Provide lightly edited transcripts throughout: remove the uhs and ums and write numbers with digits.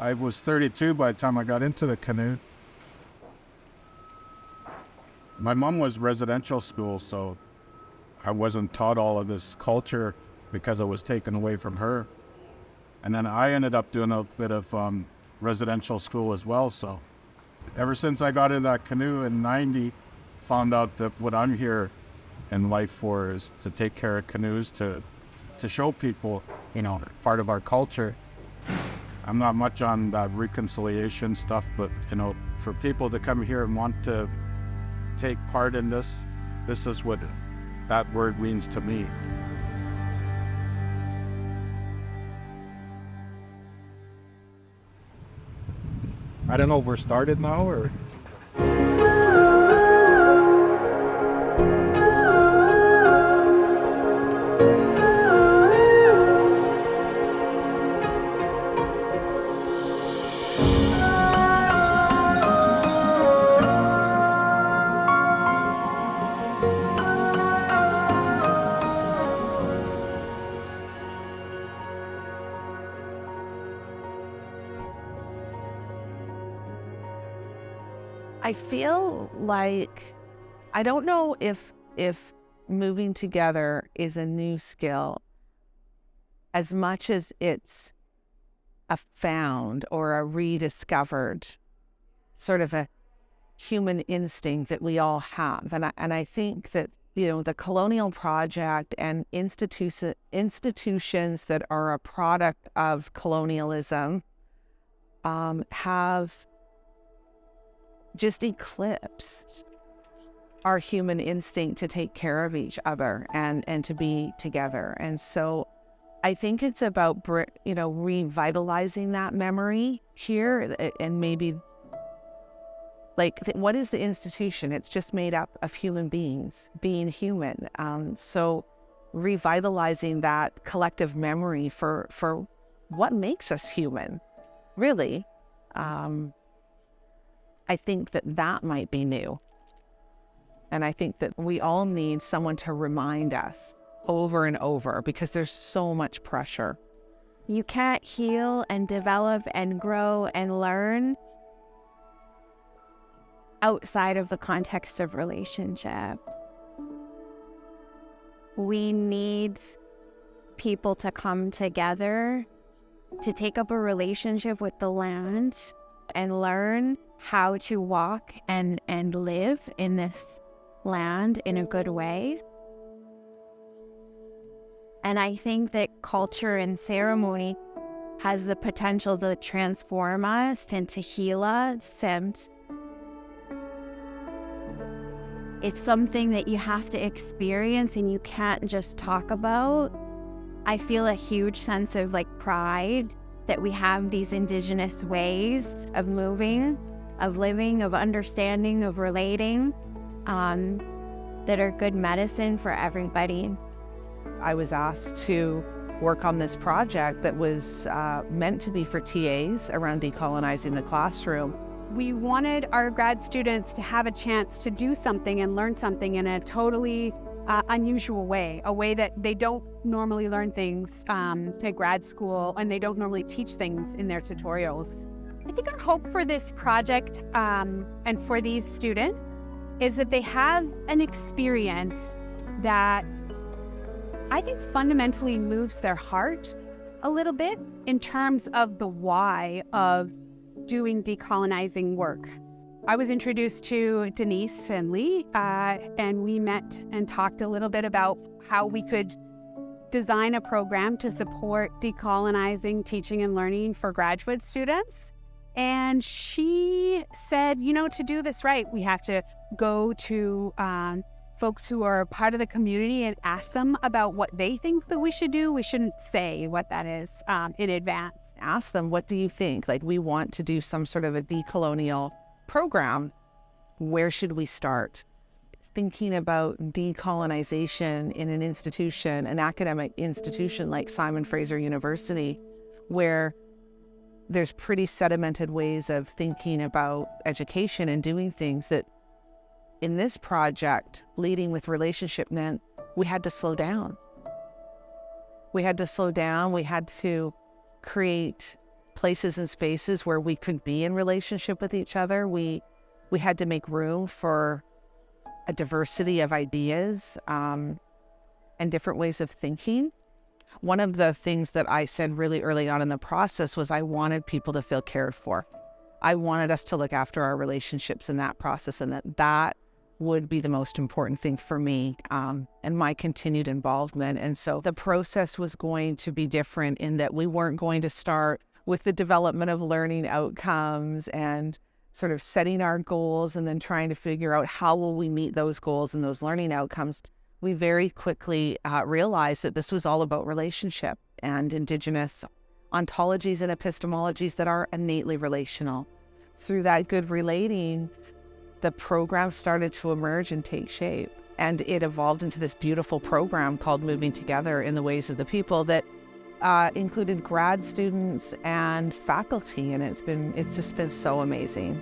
I was 32 by the time I got into the canoe. My mom was residential school, so I wasn't taught all of this culture because it was taken away from her. And then I ended up doing a bit of residential school as well. So ever since I got in that canoe in 90, found out that what I'm here in life for is to take care of canoes, to show people, part of our culture. I'm not much on that reconciliation stuff, but, for people to come here and want to take part in this is what that word means to me. I don't know if we're started now or... I feel like, I don't know if moving together is a new skill as much as it's a found or a rediscovered sort of a human instinct that we all have. And I think that, the Colonial Project and institutions that are a product of colonialism have just eclipsed our human instinct to take care of each other and to be together. And so I think it's about, revitalizing that memory here, and maybe what is the institution? It's just made up of human beings being human. So revitalizing that collective memory for what makes us human, really. I think that might be new. And I think that we all need someone to remind us over and over, because there's so much pressure. You can't heal and develop and grow and learn outside of the context of relationship. We need people to come together to take up a relationship with the land and learn how to walk and live in this land in a good way. And I think that culture and ceremony has the potential to transform us and to heal us, and it's something that you have to experience and you can't just talk about. I feel a huge sense of pride that we have these Indigenous ways of moving, of living, of understanding, of relating, that are good medicine for everybody. I was asked to work on this project that was meant to be for TAs around decolonizing the classroom. We wanted our grad students to have a chance to do something and learn something in a totally unusual way, a way that they don't normally learn things at grad school, and they don't normally teach things in their tutorials. I think our hope for this project and for these students is that they have an experience that I think fundamentally moves their heart a little bit in terms of the why of doing decolonizing work. I was introduced to Denise and Lee, and we met and talked a little bit about how we could design a program to support decolonizing teaching and learning for graduate students. And she said, to do this right, we have to go to folks who are part of the community and ask them about what they think that we should do. We shouldn't say what that is in advance. Ask them, what do you think? We want to do some sort of a decolonial program. Where should we start? Thinking about decolonization in an institution, an academic institution like Simon Fraser University, where there's pretty sedimented ways of thinking about education and doing things that in this project, leading with relationship meant we had to slow down. We had to slow down. We had to create places and spaces where we could be in relationship with each other. We had to make room for a diversity of ideas and different ways of thinking. One of the things that I said really early on in the process was I wanted people to feel cared for. I wanted us to look after our relationships in that process, and that would be the most important thing for me and my continued involvement. And so the process was going to be different in that we weren't going to start with the development of learning outcomes and sort of setting our goals and then trying to figure out how will we meet those goals and those learning outcomes. We very quickly realized that this was all about relationship and Indigenous ontologies and epistemologies that are innately relational. Through that good relating, the program started to emerge and take shape. And it evolved into this beautiful program called Moving Together in the Ways of the People that included grad students and faculty. And it's just been so amazing.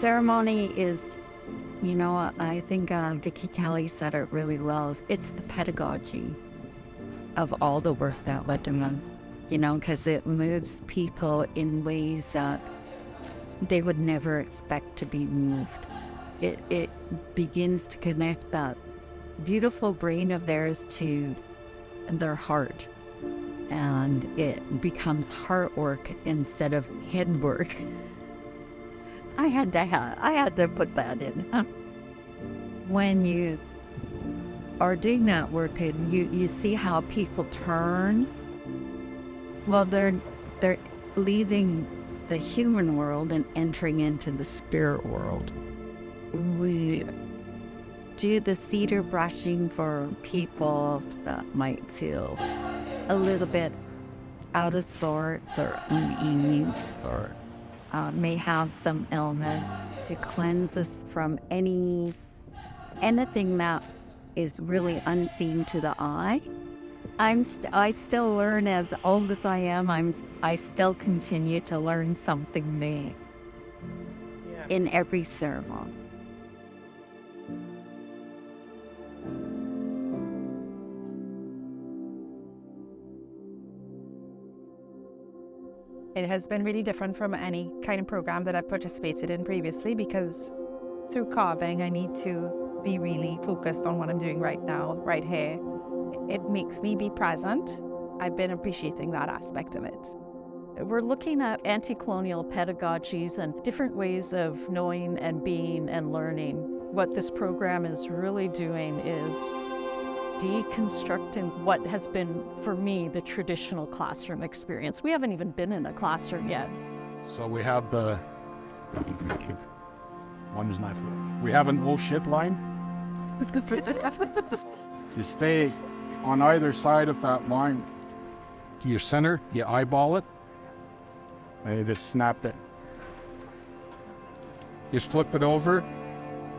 Ceremony is, I think Vicki Kelly said it really well. It's the pedagogy of all the work that we're doing, because it moves people in ways that they would never expect to be moved. It begins to connect that beautiful brain of theirs to their heart. And it becomes heart work instead of head work. I had to put that in. When you are doing that work and you see how people turn, well, they're leaving the human world and entering into the spirit world. We do the cedar brushing for people that might feel a little bit out of sorts or unease or may have some illness, to cleanse us from anything that is really unseen to the eye. I still learn as old as I am. I still continue to learn something new in every ceremony. It has been really different from any kind of program that I've participated in previously, because through carving, I need to be really focused on what I'm doing right now, right here. It makes me be present. I've been appreciating that aspect of it. We're looking at anti-colonial pedagogies and different ways of knowing and being and learning. What this program is really doing is deconstructing what has been, for me, the traditional classroom experience. We haven't even been in a classroom yet. So we have we have an old ship line. You stay on either side of that line to your center, you eyeball it, and you just snap it. You flip it over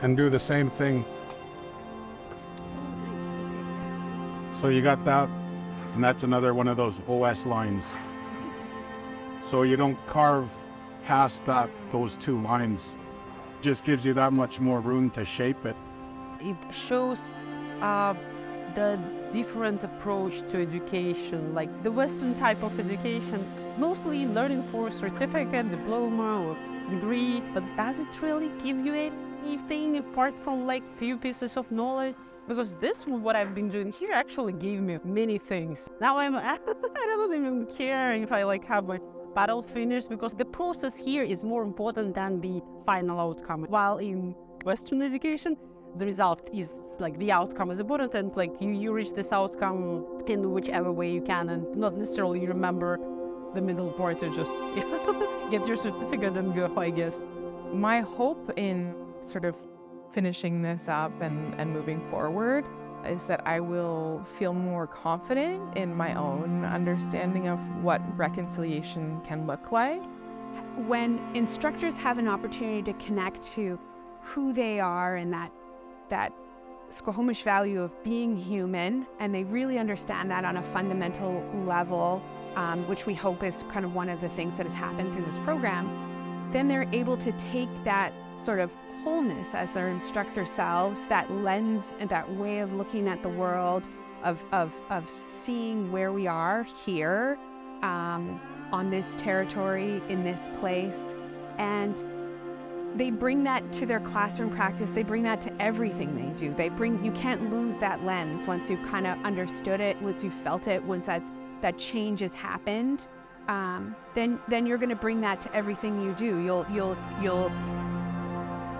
and do the same thing. So you got that, and that's another one of those OS lines. So you don't carve past those two lines. Just gives you that much more room to shape it. It shows the different approach to education, like the Western type of education, mostly learning for certificate, diploma, or degree, but does it really give you anything apart from like few pieces of knowledge? Because this, what I've been doing here, actually gave me many things. Now I don't even care if I have my paddle finished, because the process here is more important than the final outcome. While in Western education, the result is the outcome is important, and you reach this outcome in whichever way you can, and not necessarily remember the middle part, to just get your certificate and go, I guess. My hope in sort of finishing this up and moving forward is that I will feel more confident in my own understanding of what reconciliation can look like. When instructors have an opportunity to connect to who they are and that Squamish value of being human, and they really understand that on a fundamental level, which we hope is kind of one of the things that has happened through this program, then they're able to take that sort of wholeness as their instructor selves, that lens and that way of looking at the world, of seeing where we are here on this territory, in this place, and they bring that to their classroom practice. They bring that to everything they do. You can't lose that lens once you've kind of understood it, once you've felt it, once that change has happened. Then you're going to bring that to everything you do. You'll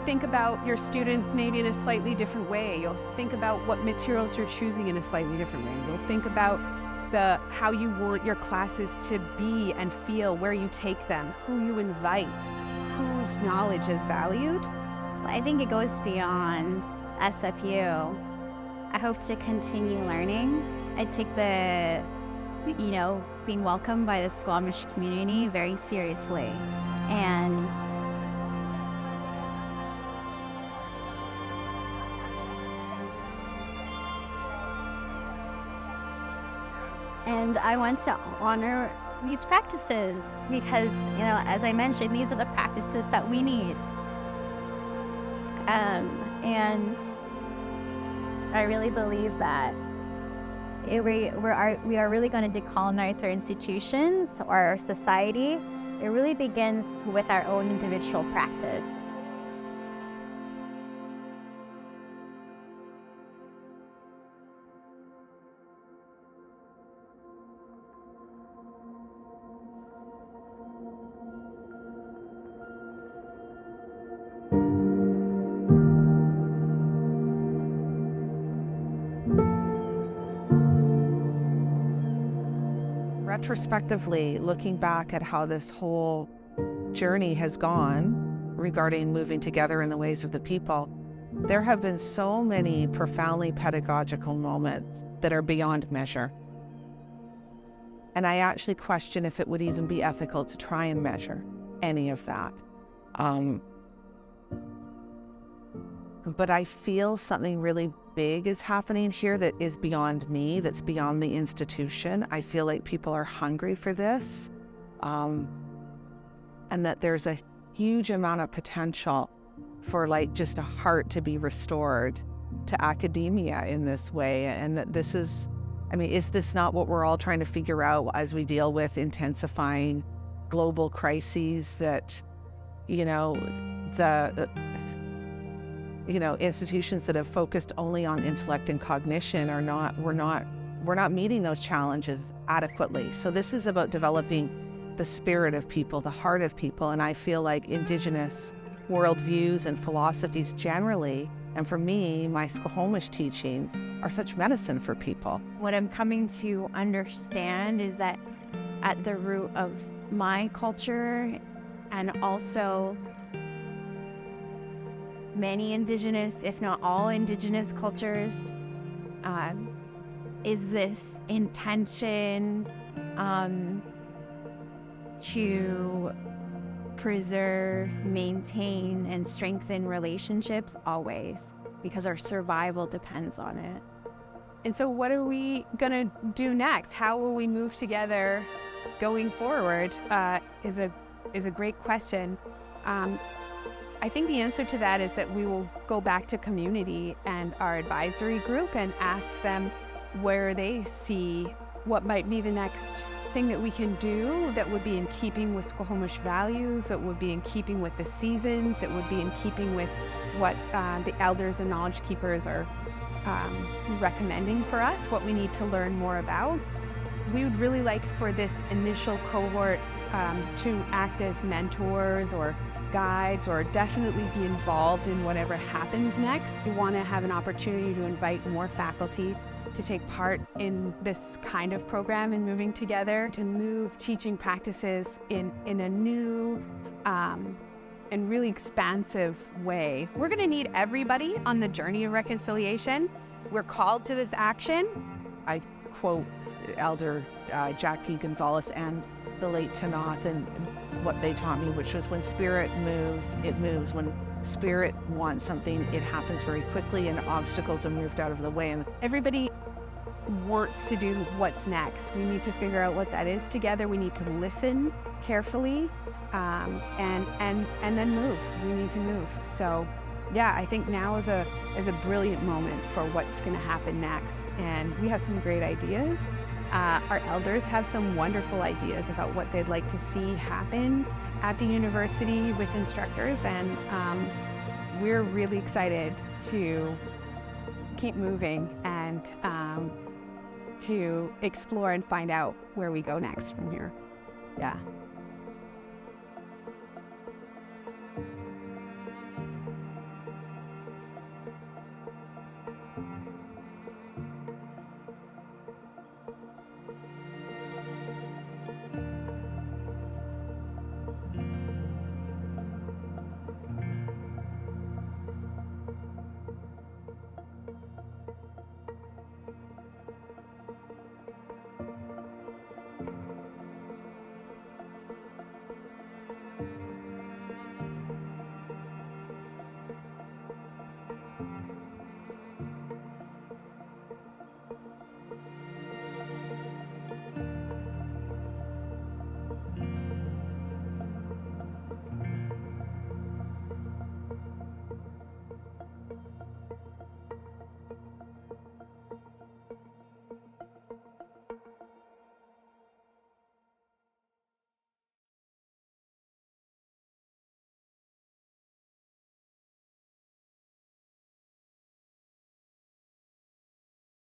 think about your students maybe in a slightly different way. You'll think about what materials you're choosing in a slightly different way. You'll think about how you want your classes to be and feel, where you take them, who you invite, whose knowledge is valued. I think it goes beyond SFU. I hope to continue learning. I take being welcomed by the Squamish community very seriously. And I want to honor these practices because, as I mentioned, these are the practices that we need. And I really believe that we are really going to decolonize our institutions or our society. It really begins with our own individual practice. Retrospectively, looking back at how this whole journey has gone regarding moving together in the ways of the people, there have been so many profoundly pedagogical moments that are beyond measure. And I actually question if it would even be ethical to try and measure any of that. But I feel something really big is happening here that is beyond me, that's beyond the institution. I feel like people are hungry for this, and that there's a huge amount of potential for just a heart to be restored to academia in this way. And that this is this not what we're all trying to figure out as we deal with intensifying global crises that, institutions that have focused only on intellect and cognition we're not meeting those challenges adequately. So this is about developing the spirit of people, the heart of people. And I feel like Indigenous worldviews and philosophies generally, and for me, my Squamish teachings are such medicine for people. What I'm coming to understand is that at the root of my culture, and also many Indigenous, if not all Indigenous cultures, is this intention to preserve, maintain, and strengthen relationships always, because our survival depends on it. And so what are we going to do next? How will we move together going forward is a great question. I think the answer to that is that we will go back to community and our advisory group and ask them where they see what might be the next thing that we can do that would be in keeping with Squamish values, that would be in keeping with the seasons, that would be in keeping with what the elders and knowledge keepers are recommending for us, what we need to learn more about. We would really like for this initial cohort to act as mentors or guides, or definitely be involved in whatever happens next. We want to have an opportunity to invite more faculty to take part in this kind of program and moving together, to move teaching practices in a new and really expansive way. We're going to need everybody on the journey of reconciliation. We're called to this action. I quote Elder Jackie Gonzalez and the late Tanath and what they taught me, which was when spirit moves, it moves. When spirit wants something, it happens very quickly and obstacles are moved out of the way. And Everybody wants to do what's next. We need to figure out what that is together. We need to listen carefully, and then move. We need to move. So, yeah, I think now is a brilliant moment for what's going to happen next. And we have some great ideas. Our elders have some wonderful ideas about what they'd like to see happen at the university with instructors, and we're really excited to keep moving and to explore and find out where we go next from here. Yeah.